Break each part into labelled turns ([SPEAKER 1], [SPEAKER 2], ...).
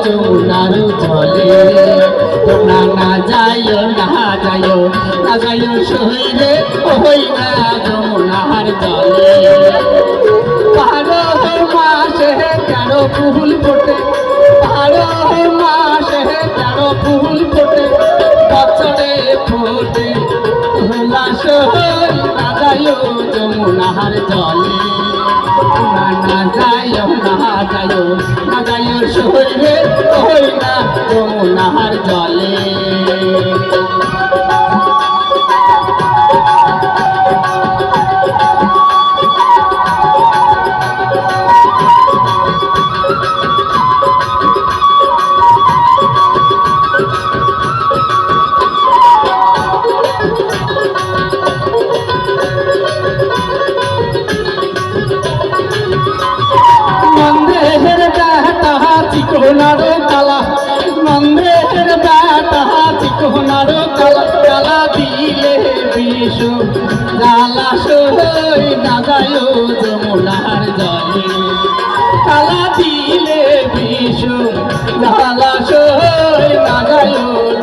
[SPEAKER 1] যমুনার জলে তোমরা না যাইও না যাইও না যাইও শহীদে ওই না যমুনার জলে 12 মাসে 13 ফুল ফোটে 12 মাসে 13 ফুল ফোটে বছরে ফোটে ভোলা শহীদ না যাইও যমুনার জলে তোমরা না যাইও না যাইও না যাইও শহীদে ওই না যমুনার জলে চিকোনারো কালা নন্দের বেটা চিকোনারো কালা কালা দিলে বিষ জ্বালা সই না যায় যমুনার জলে কালা দিলে বিষ জ্বালা সই না যায়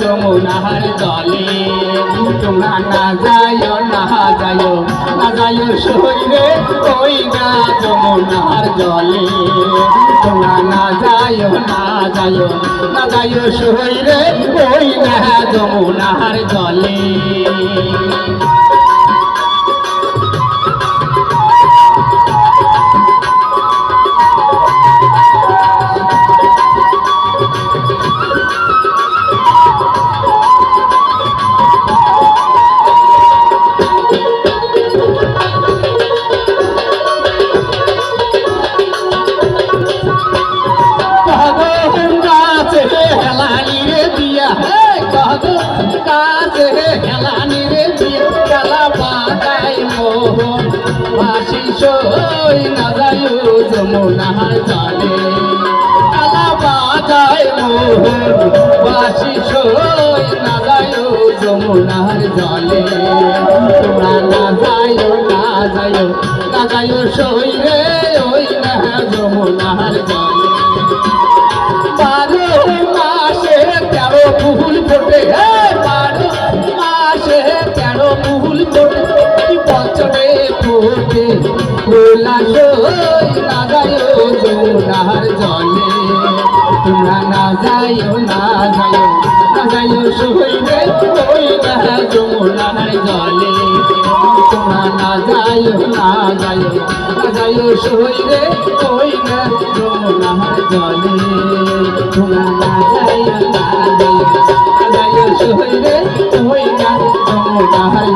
[SPEAKER 1] যমুনার জলে তোমরা না যায় না যায় না যায় সই রে ওই না যমুনার জলে তোমরা না যায় না যায় না যায় সই রে ওই না যমুনার জলে হেলানি রে খেলা বাজাই মোহন বাসি সই না যায় যমুনার জলে খেলা বাজাই মোহন বাসি সই না যায় যমুনার জলে তোমরা না যায় না যায় না যায় সই রে ওই না যমুনার জলে 12 মাসে 13 ফুল ফোটে 12 মাসে 13 ফুল ফোটে বছরে ফোটে ভোলা সই না যায় যমুনার জলে তোমরা না যাইও না যাইও না যাইও সই রে ওই না যমুনার জলে তোমরা না যাইও না যাইও না যাইও সই রে ওই না যমুনার জলে তোমরা না যাইও না যাইও না যাইও সই রে ওই না যমুনার